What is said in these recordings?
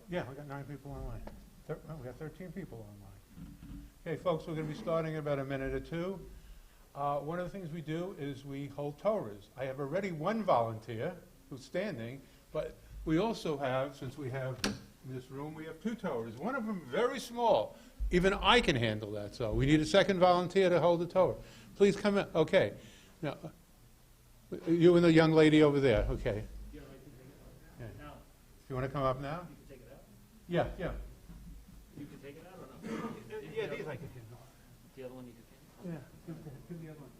Yeah, we got 9 people online. We got 13 people online. Okay, folks, we're going to be starting in about a minute or two. One of the things we do is we hold Torahs. I have already one volunteer who's standing, but we also have, since we have in this room, we have 2 Torahs. One of them very small. Even I can handle that, so we need a second volunteer to hold the Torah. Please come in. Okay. Now, you and the young lady over there. Okay. Yeah, I can take it out. Yeah. Now, You want to come up now? you can take it out? Yeah, yeah. You can take it out or no? Yeah, these I can handle. The other one you can take? Yeah, give the other one.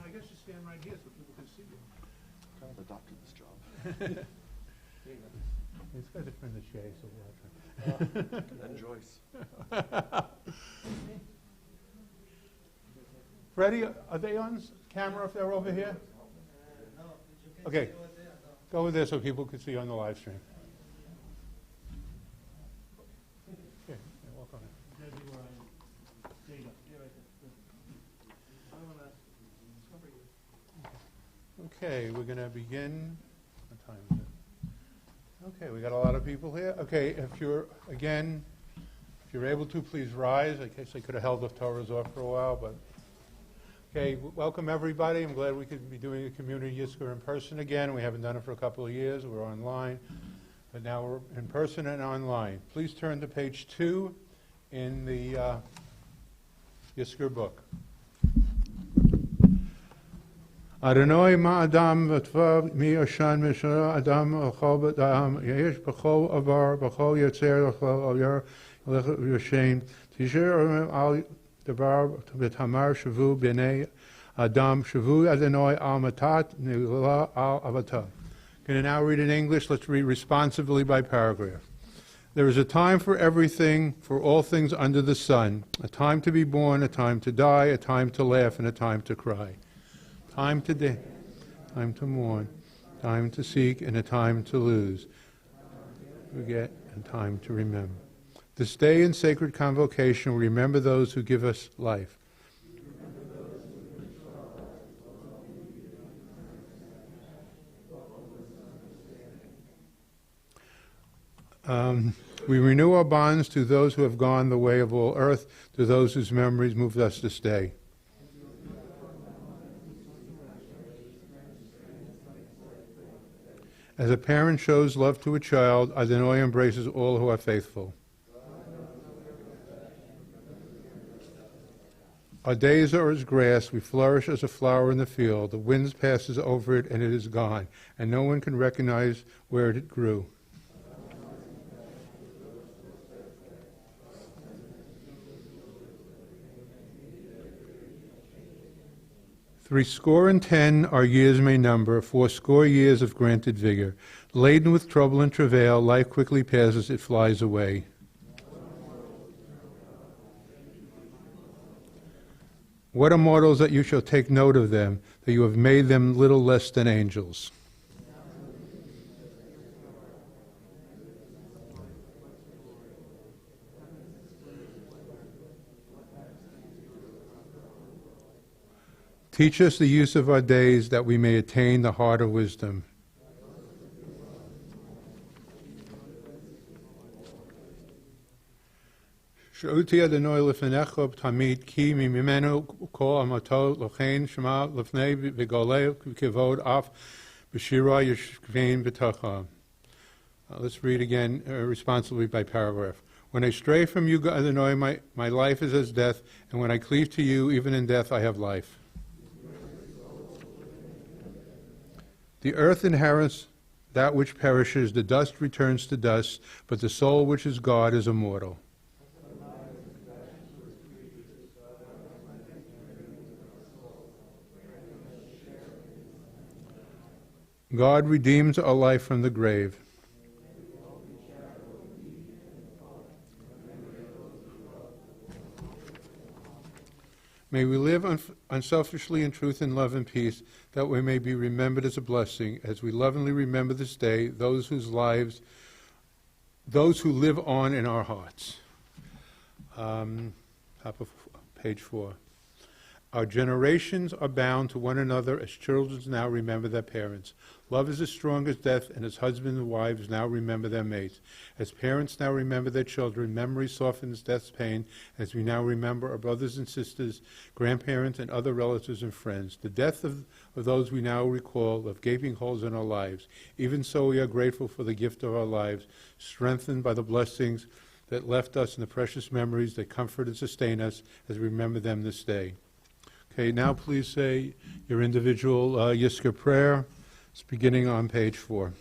I guess you stand right here so people can see you. I've adopted this job. There you go. It's got to turn the shade so we'll And Joyce. Freddie, are they on camera if they're over here? Okay, go over there so people can see on the live stream. Yeah, walk on it. Debbie, where I am. There you go. Yeah, right there. Good. I'm gonna cover you. Okay, we're going to begin. What time is it? Okay, we got a lot of people here. Okay, if you're able to, please rise. I guess I could have held the Torahs off for a while, but okay, welcome everybody. I'm glad we could be doing a community Yizkor in person again. We haven't done it for a couple of years. We're online, but now we're in person and online. Please turn to page 2 in the Yizkor book. Adonai ma adam v'tvav mi yoshan mishra adam achol b'dam yesh b'chol avar b'chol yetzer b'chol avar yoshen tisher al davar b'tamar shavu b'nei adam shavu Adonai al matat nigla al avata. Going to now read in English. Let's read responsively by paragraph. There is a time for everything, for all things under the sun, a time to be born, a time to die, a time to laugh, and a time to cry. Time to dance, time to mourn, time to seek, and a time to lose, forget, and time to remember. This day in sacred convocation, we remember those who give us life. We renew our bonds to those who have gone the way of all earth, to those whose memories moved us to stay. As a parent shows love to a child, Adonai embraces all who are faithful. Our days are as grass, we flourish as a flower in the field. The wind passes over it and it is gone, and no one can recognize where it grew. Threescore and 10 our years may number, 80 years of granted vigor. Laden with trouble and travail, life quickly passes, it flies away. What are mortals that you shall take note of them, that you have made them little less than angels? Teach us the use of our days that we may attain the heart of wisdom. Sh'uti Adonai lefnecha tamid ki mimenu kol amato lochein shema lefnei v'golei kivod af b'shira yishkein b'tacha. Let's read again responsibly by paragraph. When I stray from you, Adonai, my life is as death, and when I cleave to you, even in death I have life. The earth inherits that which perishes, the dust returns to dust, but the soul which is God is immortal. God redeems our life from the grave. May we live unselfishly in truth and love and peace, that we may be remembered as a blessing, as we lovingly remember this day, those who live on in our hearts. Top of page 4. Our generations are bound to one another as children now remember their parents. Love is as strong as death, and as husbands and wives now remember their mates. As parents now remember their children, memory softens death's pain as we now remember our brothers and sisters, grandparents, and other relatives and friends. The death of those we now recall left gaping holes in our lives. Even so, we are grateful for the gift of our lives, strengthened by the blessings that left us and the precious memories that comfort and sustain us as we remember them this day. Okay, now please say your individual Yizkor prayer. It's beginning on page 4.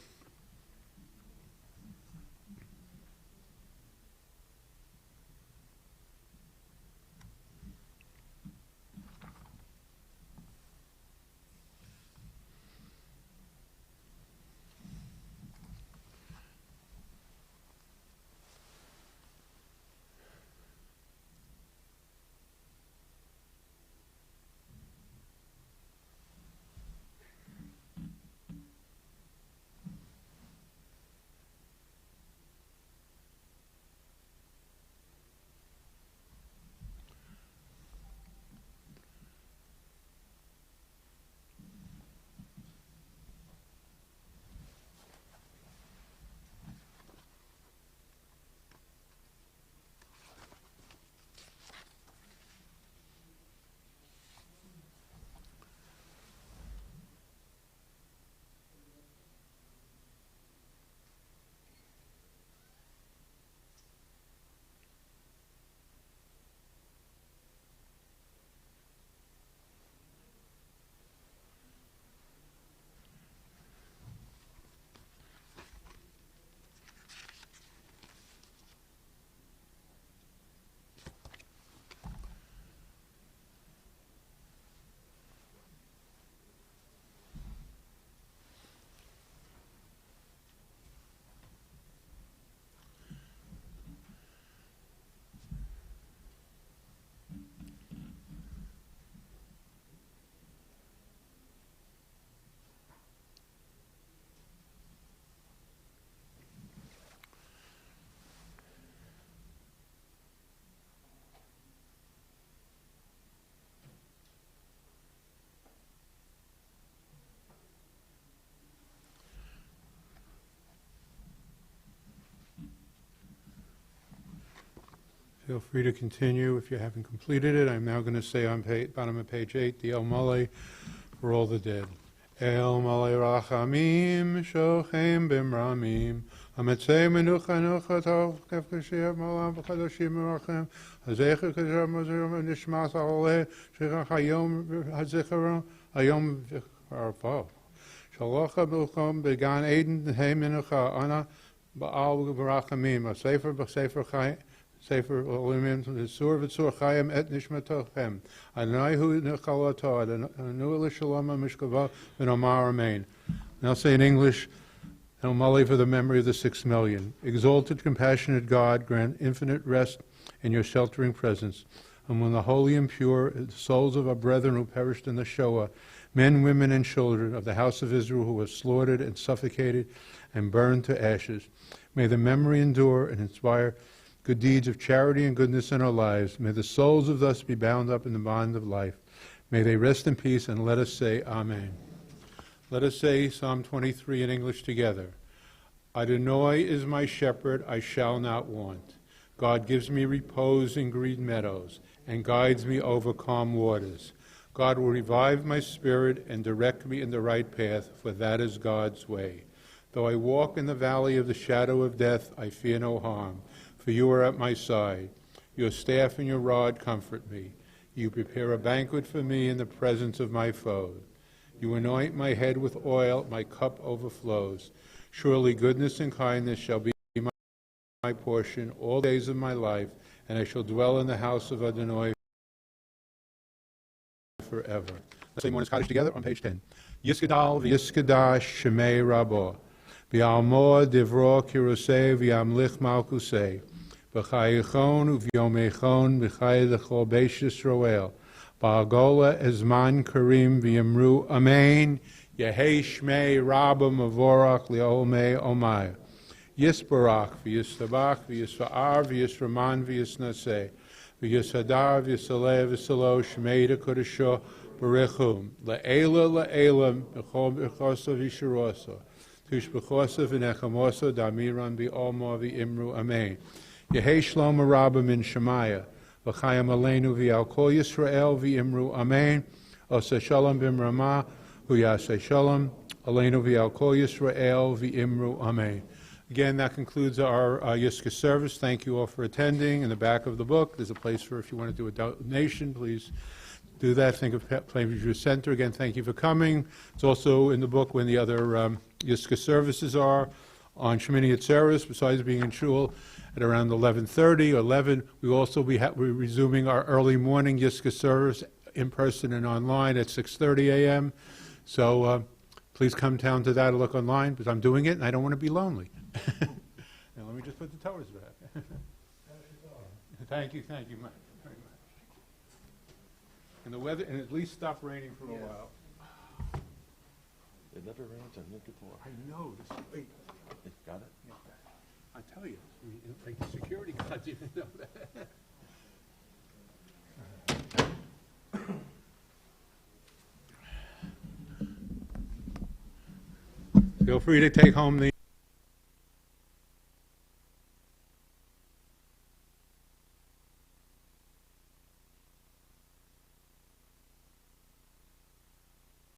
Feel free to continue if you haven't completed it. I'm now going to say on bottom of page 8, the El Malay for all the dead. El Malay Rachamim Shochem Bimramim Hametzei Menucha Nucha Tov Kefkashir Malam V'Chadoshim Merachem Hazecher Kazer Mazer Nishmas Aleh Shechach Hayom Hazecher Hayom V'Arfav Shalocha B'Chom Began Eden Hey Menucha Ana Ba'al B'Rachamim Sefer B'Sefer Chai Sefer Olimim Sur V'Tzur Chayim Et Nishmatochem Adonai Hu Nechalato Adonai L'Shalom Mishkava V'Nomar Amen. Now say in English, El Malay for the memory of the 6 million. Exalted, compassionate God, grant infinite rest in your sheltering presence. And when the holy and pure, the souls of our brethren who perished in the Shoah, men, women, and children of the house of Israel who were slaughtered and suffocated and burned to ashes, may the memory endure and inspire good deeds of charity and goodness in our lives. May the souls of us be bound up in the bond of life. May they rest in peace, and let us say Amen. Let us say Psalm 23 in English together. Adonai is my shepherd, I shall not want. God gives me repose in green meadows and guides me over calm waters. God will revive my spirit and direct me in the right path, for that is God's way. Though I walk in the valley of the shadow of death, I fear no harm, for you are at my side. Your staff and your rod comfort me. You prepare a banquet for me in the presence of my foes. You anoint my head with oil, my cup overflows. Surely goodness and kindness shall be my portion all the days of my life, and I shall dwell in the house of Adonai forever. Let's say Morning Kaddish together on page 10. Yiskadal v'yiskadash shemei rabo. V'almo divro kirosei v'yamlich malkusei. V'chayichon u'vyomechon v'chayidachol beish Yisroel. Ba'agola ezman karim v'yamru amen. Yehei shmei rabba mavorach li'olmei omai. Yisbarach v'yistabach v'yisfa'ar v'yisraman v'yisnasei. v'yisadar v'yisalev v'salo shmeida kodesho b'rechum le'ela le'elam b'chol b'chosa v'shirosa tush b'chosa v'nechamosa damiran b'olma v'imru amen. Yehei Shlomo Rabba min Shemaya v'chayam aleinu v'al kol Yisrael v'imru amen. Oseh shalom b'mrama v'yaseh shalom aleinu v'al kol Yisrael v'imru amen. Again, that concludes our Yiska service. Thank you all for attending. In the back of the book, there's a place for if you want to do a donation, please do that. Think of Plainview Center. Again, thank you for coming. It's also in the book when the other Yiska services are. On Shemini Atzeres, besides being in Shul at around 11:30 or 11, we will also be resuming our early morning Yiska service in person and online at 6:30 a.m. So please come down to that or look online, because I'm doing it and I don't want to be lonely. Now let me just put the towers back. Thank you very much. And the weather, and at least stop raining for a while. It never rains on Yom Kippur. I know, this is great. Got it? I tell you, like the security guards even know that. Feel free to take home the